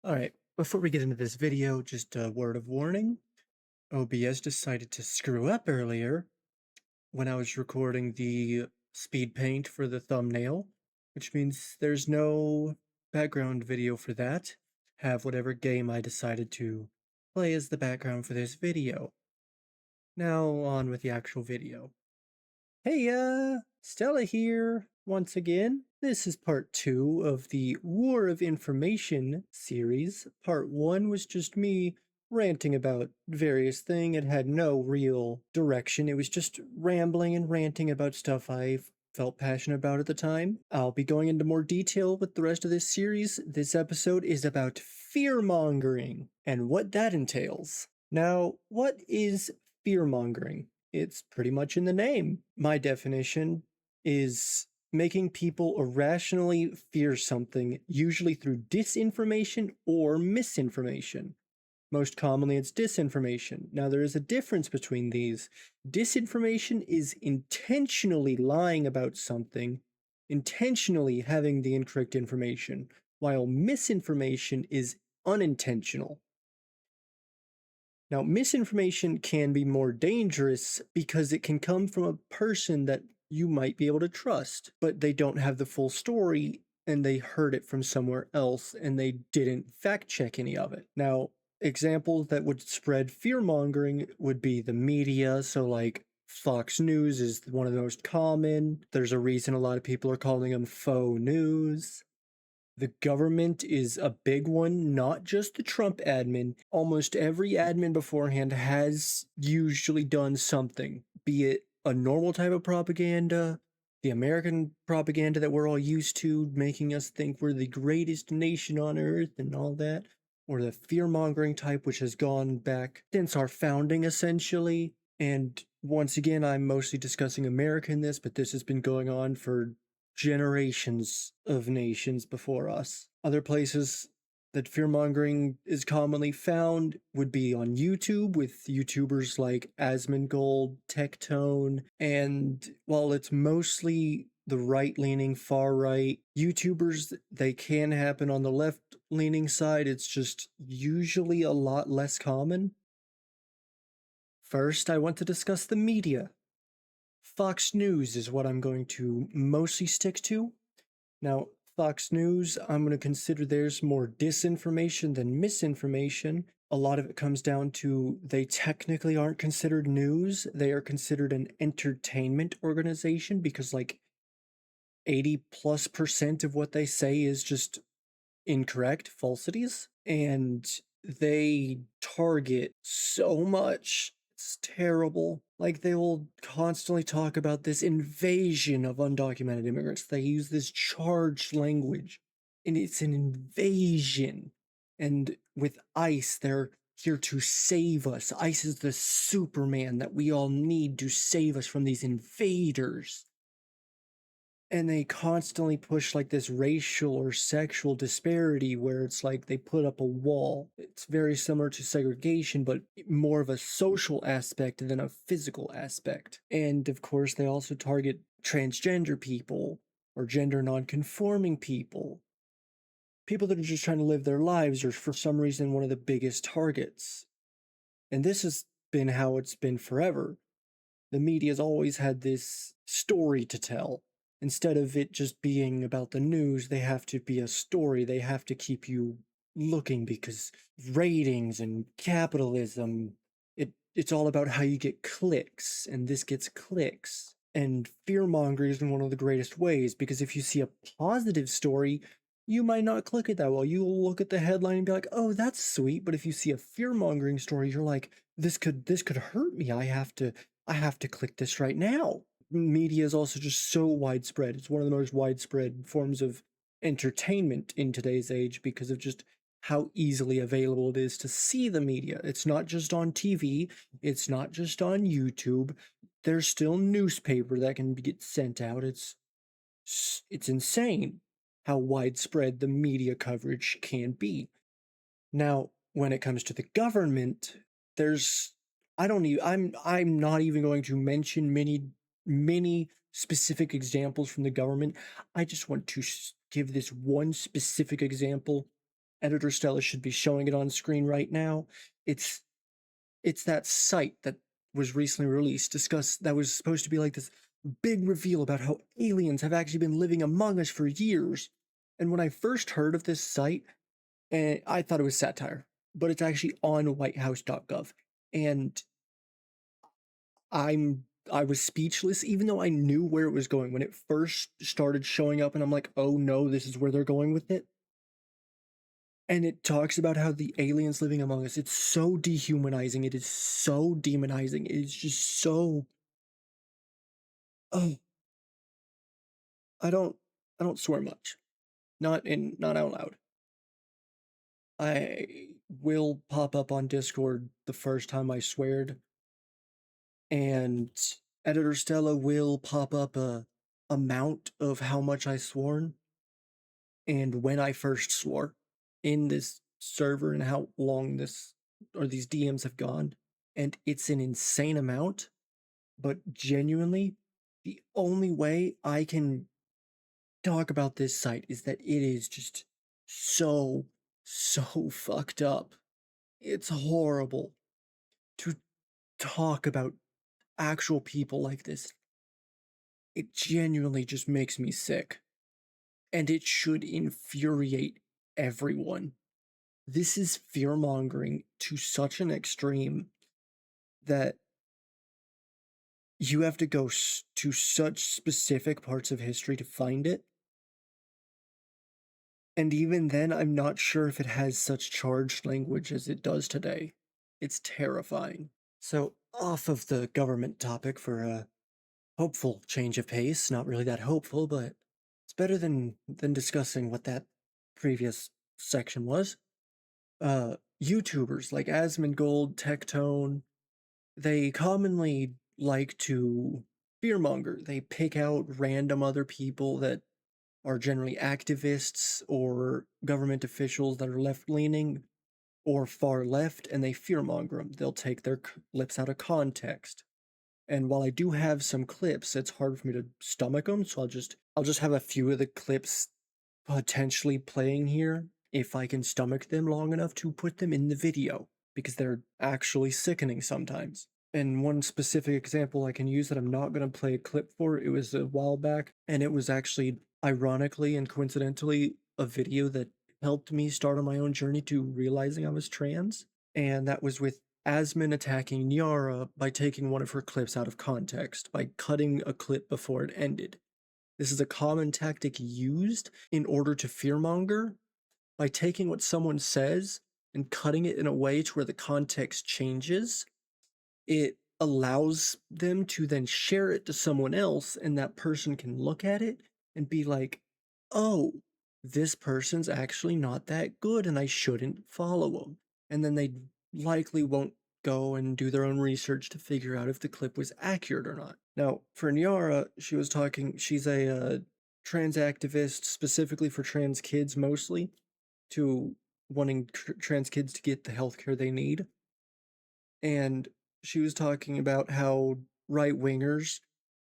Alright, before we get into this video, just a word of warning. OBS decided to screw up earlier when I was recording the speed paint for the thumbnail, which means there's no background video for that. Have whatever game I decided to play as the background for this video. Now on with the actual video. Hey, Stella here, once again. This is part 2 of the War of Information series. Part 1 was just me ranting about various things. It had no real direction. It was just rambling and ranting about stuff I felt passionate about at the time. I'll be going into more detail with the rest of this series. This episode is about fear-mongering and what that entails. Now, what is fear-mongering? It's pretty much in the name. My definition is making people irrationally fear something, usually through disinformation or misinformation. Most commonly, it's disinformation. Now, there is a difference between these. Disinformation is intentionally lying about something, intentionally having the incorrect information, while misinformation is unintentional. Now, misinformation can be more dangerous because it can come from a person that you might be able to trust, but they don't have the full story and they heard it from somewhere else and they didn't fact check any of it. Now, examples that would spread fear mongering would be the media. So, like, Fox News is one of the most common. There's a reason a lot of people are calling them faux news. The government is a big one, not just the Trump admin. Almost every admin beforehand has usually done something, be it a normal type of propaganda, the American propaganda that we're all used to, making us think we're the greatest nation on earth and all that, or the fear-mongering type, which has gone back since our founding, essentially. And once again, I'm mostly discussing America in this, but this has been going on for generations of nations before us. Other places that fear-mongering is commonly found would be on YouTube with YouTubers like Asmongold, Tectone, and while it's mostly the right-leaning, far-right YouTubers, they can happen on the left-leaning side. It's just usually a lot less common. First, I want to discuss the media. Fox News is what I'm going to mostly stick to. Now, Fox News, I'm going to consider there's more disinformation than misinformation. A lot of it comes down to they technically aren't considered news. They are considered an entertainment organization because like 80+% of what they say is just incorrect, falsities. And they target so much. It's terrible. Like, they will constantly talk about this invasion of undocumented immigrants. They use this charged language, and it's an invasion. And with ICE, they're here to save us. ICE is the Superman that we all need to save us from these invaders. And they constantly push like this racial or sexual disparity where it's like they put up a wall. It's very similar to segregation, but more of a social aspect than a physical aspect. And of course, they also target transgender people or gender non-conforming people. People that are just trying to live their lives are for some reason one of the biggest targets. And this has been how it's been forever. The media's always had this story to tell. Instead of it just being about the news, they have to be a story. They have to keep you looking because ratings and capitalism, it's all about how you get clicks, and this gets clicks. And fear-mongering is in one of the greatest ways, because if you see a positive story, you might not click it that well. You'll look at the headline and be like, oh, that's sweet. But if you see a fear-mongering story, you're like, this could hurt me. I have to click this right now. Media is also just so widespread. It's one of the most widespread forms of entertainment in today's age because of just how easily available it is to see the media. It's not just on TV, it's not just on YouTube. There's still newspaper that can get sent out. It's insane how widespread the media coverage can be. Now, when it comes to the government, there's I'm not even going to mention many specific examples from the government. I just want to give this one specific example. Editor Stella should be showing it on screen right now. It's it's that site that was recently released, that was supposed to be like this big reveal about how aliens have actually been living among us for years. And when I first heard of this site, I thought it was satire, but it's actually on whitehouse.gov. And I was speechless, even though I knew where it was going when it first started showing up, and I'm like, oh no, this is where they're going with it. And it talks about how the aliens living among us, it's so dehumanizing, it is so demonizing, it is just so, oh, I don't I don't swear much. Not out loud. I will pop up on Discord the first time I sweared, and Editor Stella will pop up a amount of how much I sworn and when I first swore in this server and how long these DMs have gone. And it's an insane amount, but genuinely, the only way I can talk about this site is that it is just so, so fucked up. It's horrible to talk about actual people like this. It genuinely just makes me sick. And it should infuriate everyone. This is fear mongering to such an extreme that you have to go to such specific parts of history to find it. And even then, I'm not sure if it has such charged language as it does today. It's terrifying. So, off of the government topic for a hopeful change of pace, not really that hopeful, but it's better than discussing what that previous section was. YouTubers like Asmongold, Tectone, they commonly like to fearmonger. They pick out random other people that are generally activists or government officials that are left leaning or far left, and they fearmonger them. They'll take their clips out of context. And while I do have some clips, it's hard for me to stomach them, so I'll just have a few of the clips potentially playing here if I can stomach them long enough to put them in the video, because they're actually sickening sometimes. And one specific example I can use that I'm not going to play a clip for, it was a while back, and it was actually, ironically and coincidentally, a video that helped me start on my own journey to realizing I was trans. And that was with Asmin attacking Nyara by taking one of her clips out of context, by cutting a clip before it ended. This is a common tactic used in order to fearmonger by taking what someone says and cutting it in a way to where the context changes. It allows them to then share it to someone else, and that person can look at it and be like, oh, this person's actually not that good and I shouldn't follow them. And then they likely won't go and do their own research to figure out if the clip was accurate or not. Now, for Nyara, she's a trans activist specifically for trans kids mostly, to wanting trans kids to get the healthcare they need. And she was talking about how right wingers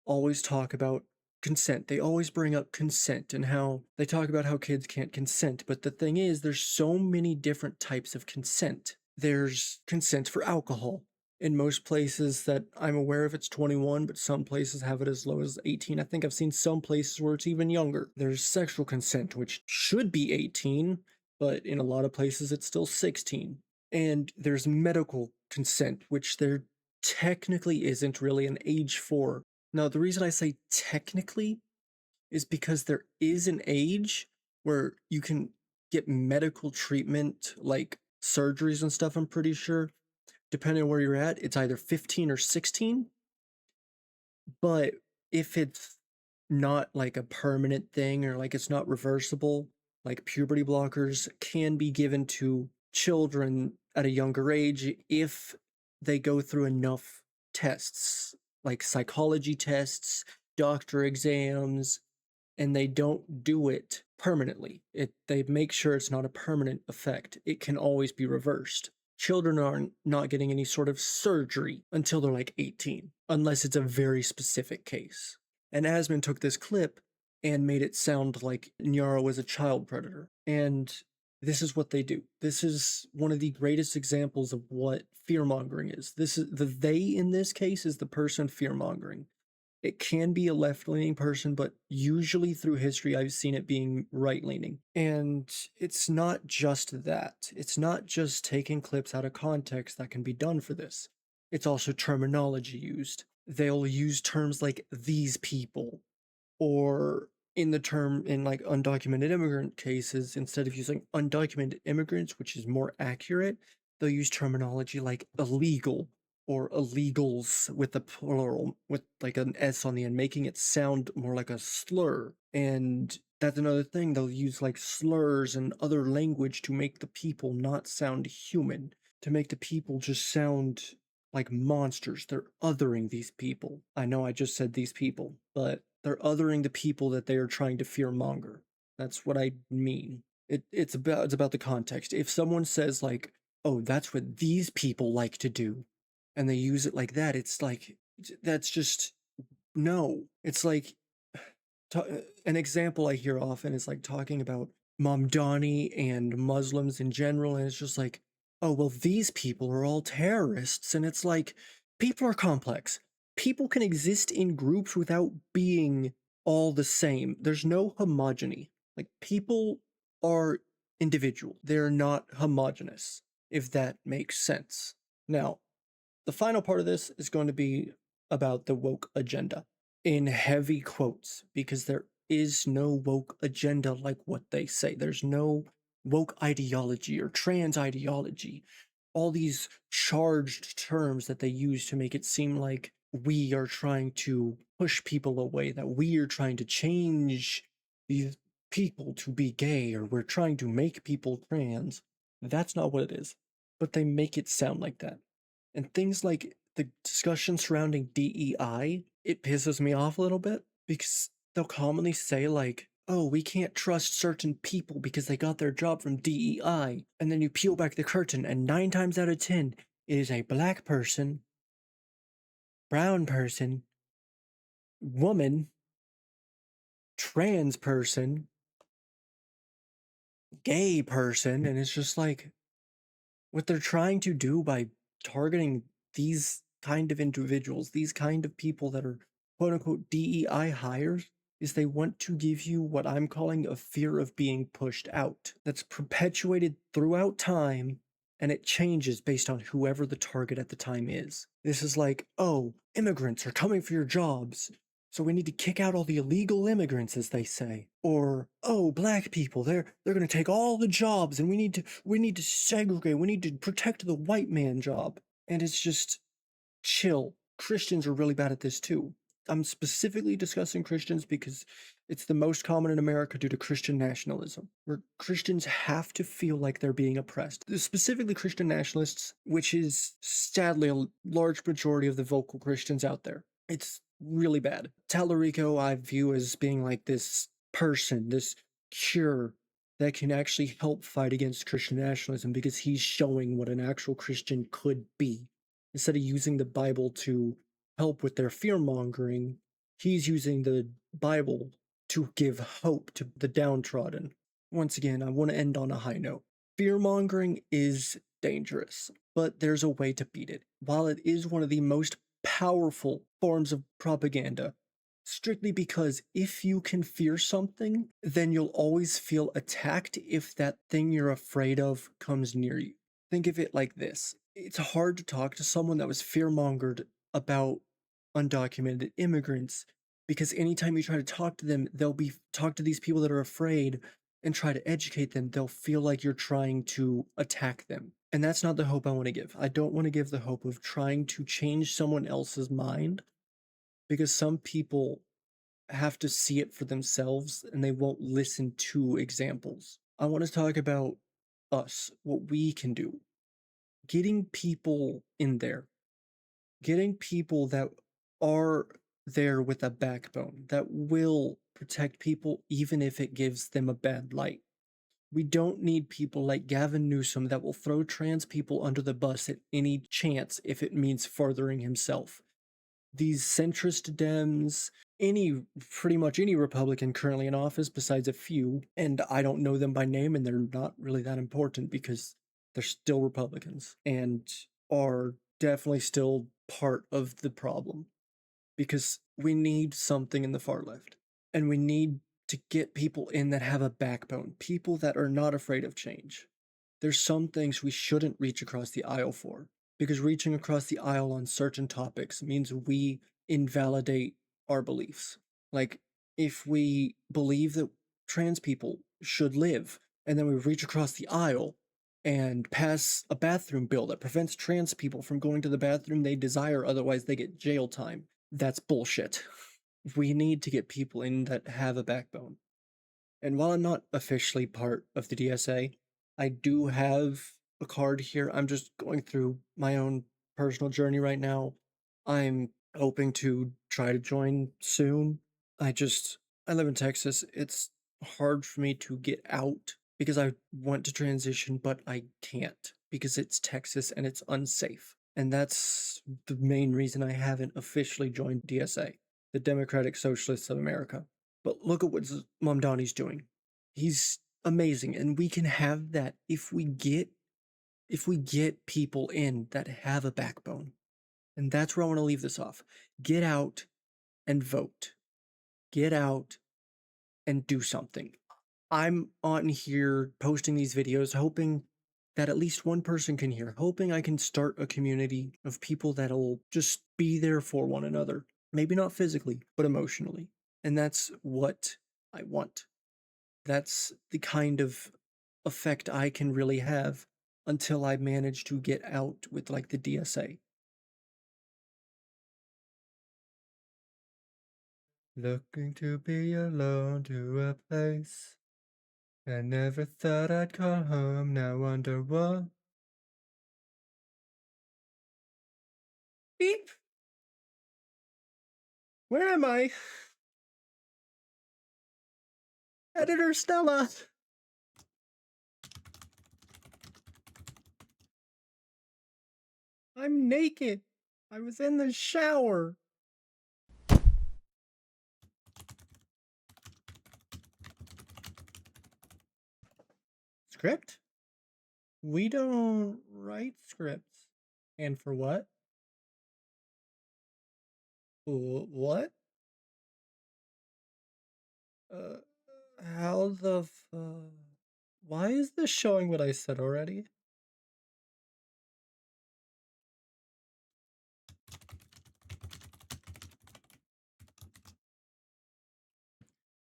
always talk about consent. They always bring up consent and how they talk about how kids can't consent. But the thing is, there's so many different types of consent. There's consent for alcohol. In most places that I'm aware of, it's 21, but some places have it as low as 18. I think I've seen some places where it's even younger. There's sexual consent, which should be 18, but in a lot of places it's still 16. And there's medical consent, which there technically isn't really an age for. Now, the reason I say technically is because there is an age where you can get medical treatment, like surgeries and stuff, I'm pretty sure. Depending on where you're at, it's either 15 or 16. But if it's not like a permanent thing or like it's not reversible, like puberty blockers can be given to children at a younger age if they go through enough tests, like psychology tests, doctor exams, and they don't do it permanently. They make sure it's not a permanent effect. It can always be reversed. Children are not getting any sort of surgery until they're like 18, unless it's a very specific case. And Asman took this clip and made it sound like Nyara was a child predator. And This is what they do. This is one of the greatest examples of what fear mongering is. This is the they in this case is the person fear mongering. It can be a left leaning person, but usually through history, I've seen it being right leaning. And it's not just that. It's not just taking clips out of context that can be done for this. It's also terminology used. They'll use terms like these people, or in the term in like undocumented immigrant cases, instead of using undocumented immigrants, which is more accurate, they'll use terminology like illegal or illegals with the plural with like an S on the end, making it sound more like a slur. And that's another thing, they'll use like slurs and other language to make the people not sound human, to make the people just sound like monsters. They're othering these people. I know I just said these people, but they're othering the people that they are trying to fear monger. That's what I mean. It's about the context. If someone says like, "Oh, that's what these people like to do," and they use it like that, it's like that's just no. It's like an example I hear often is like talking about Mamdani and Muslims in general, and it's just like, oh, well, these people are all terrorists. And it's like, people are complex. People can exist in groups without being all the same. There's no homogeny. Like, people are individual, they're not homogenous, if that makes sense. Now, the final part of this is going to be about the woke agenda in heavy quotes, because there is no woke agenda like what they say. There's no woke ideology or trans ideology. All these charged terms that they use to make it seem like we are trying to push people away, that we are trying to change these people to be gay, or we're trying to make people trans. That's not what it is. But they make it sound like that. And things like the discussion surrounding DEI, it pisses me off a little bit, because they'll commonly say, like, oh, we can't trust certain people because they got their job from DEI. And then you peel back the curtain, and 9 times out of 10, it is a black person, brown person, woman, trans person, gay person. And it's just like, what they're trying to do by targeting these kind of individuals, these kind of people that are quote unquote DEI hires, is they want to give you what I'm calling a fear of being pushed out. That's perpetuated throughout time, and it changes based on whoever the target at the time is. This is like, oh, immigrants are coming for your jobs, so we need to kick out all the illegal immigrants, as they say. Or, oh, black people, they're gonna take all the jobs, and we need to segregate, we need to protect the white man job. And it's just chill. Christians are really bad at this too. I'm specifically discussing Christians because it's the most common in America due to Christian nationalism, where Christians have to feel like they're being oppressed. Specifically, Christian nationalists, which is sadly a large majority of the vocal Christians out there. It's really bad. Tallarico, I view as being like this person, this cure that can actually help fight against Christian nationalism, because he's showing what an actual Christian could be. Instead of using the Bible to help with their fear mongering, he's using the Bible to give hope to the downtrodden. Once again, I want to end on a high note. Fear mongering is dangerous, but there's a way to beat it. While it is one of the most powerful forms of propaganda, strictly because if you can fear something, then you'll always feel attacked if that thing you're afraid of comes near you. Think of it like this: it's hard to talk to someone that was fearmongered about undocumented immigrants, because anytime you try to talk to them, they'll be talk to these people that are afraid and try to educate them, they'll feel like you're trying to attack them. And that's not the hope I want to give. I don't want to give the hope of trying to change someone else's mind, because some people have to see it for themselves and they won't listen to examples. I want to talk about us, what we can do. Getting people in there, getting people that are there with a backbone, that will protect people even if it gives them a bad light. We don't need people like Gavin Newsom that will throw trans people under the bus at any chance if it means furthering himself. These centrist Dems, any pretty much any Republican currently in office besides a few, and I don't know them by name, and they're not really that important because they're still Republicans and are definitely still part of the problem because we need something in the far left. And we need to get people in that have a backbone, people that are not afraid of change. There's some things we shouldn't reach across the aisle for, because reaching across the aisle on certain topics means we invalidate our beliefs. Like, if we believe that trans people should live, and then we reach across the aisle and pass a bathroom bill that prevents trans people from going to the bathroom they desire, otherwise, they get jail time. That's bullshit. We need to get people in that have a backbone. And while I'm not officially part of the DSA, I do have a card here. I'm just going through my own personal journey right now. I'm hoping to try to join soon. I just, I live in Texas. It's hard for me to get out because I want to transition, but I can't because it's Texas and it's unsafe. And that's the main reason I haven't officially joined DSA, the Democratic Socialists of America. But look at what Mamdani's doing. He's amazing, and we can have that if we get people in that have a backbone. And that's where I want to leave this off. Get out and vote. Get out and do something. I'm on here posting these videos hoping that at least one person can hear, hoping I can start a community of people that'll just be there for one another. Maybe not physically, but emotionally. And that's what I want. That's the kind of effect I can really have until I manage to get out with like the DSA. Looking to be alone to a place I never thought I'd call home. Now wonder what. Beep! Where am I? Editor Stella! I'm naked. I was in the shower. Script? We don't write scripts. And for what? What? Uh, how the why is this showing what I said already?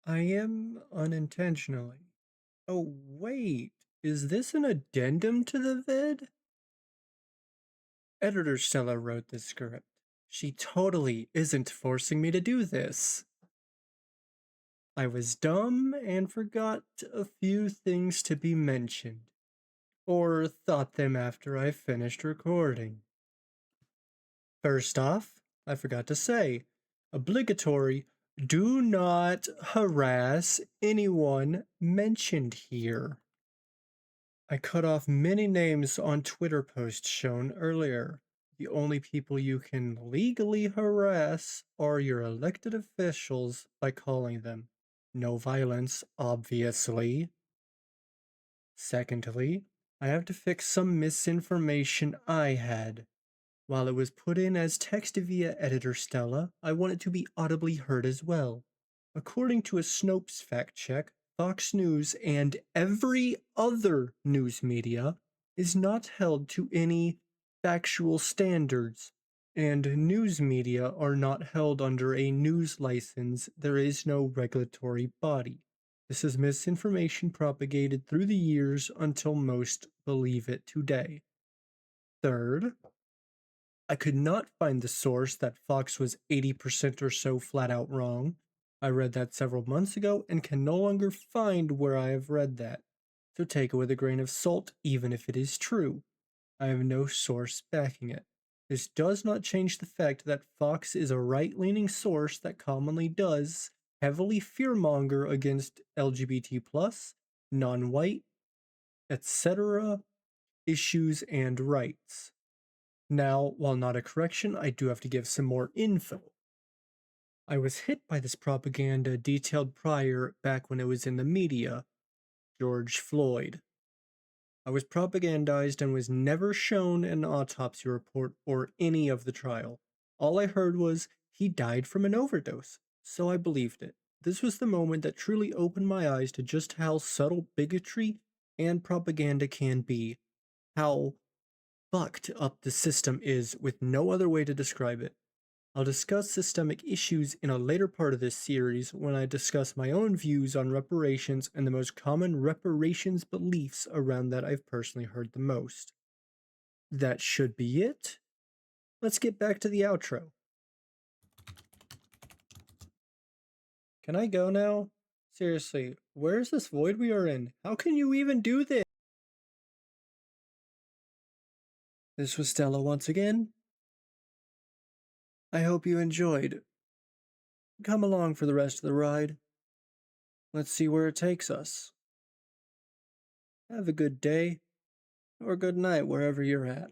I am unintentionally. Oh, wait. Is this an addendum to the vid? Editor Stella wrote this script. She totally isn't forcing me to do this. I was dumb and forgot a few things to be mentioned. Or thought them after I finished recording. First off, I forgot to say, obligatory, do not harass anyone mentioned here. I cut off many names on Twitter posts shown earlier. The only people you can legally harass are your elected officials by calling them. No violence, obviously. Secondly, I have to fix some misinformation I had. While it was put in as text via editor Stella, I want it to be audibly heard as well. According to a Snopes fact check, Fox News and every other news media is not held to any factual standards, and news media are not held under a news license. There is no regulatory body. This is misinformation propagated through the years until most believe it today. Third, I could not find the source that Fox was 80% or so flat out wrong. I read that several months ago and can no longer find where I have read that. So take it with a grain of salt, even if it is true. I have no source backing it. This does not change the fact that Fox is a right leaning source that commonly does heavily fearmonger against LGBT, non white, etc. issues and rights. Now, while not a correction, I do have to give some more info. I was hit by this propaganda detailed prior back when it was in the media. George Floyd. I was propagandized and was never shown an autopsy report or any of the trial. All I heard was he died from an overdose, so I believed it. This was the moment that truly opened my eyes to just how subtle bigotry and propaganda can be, how fucked up the system is with no other way to describe it. I'll discuss systemic issues in a later part of this series when I discuss my own views on reparations and the most common reparations beliefs around that I've personally heard the most. That should be it. Let's get back to the outro. Can I go now? Seriously, where's this void we are in? How can you even do this? This was Stella once again. I hope you enjoyed. Come along for the rest of the ride. Let's see where it takes us. Have a good day, or good night wherever you're at.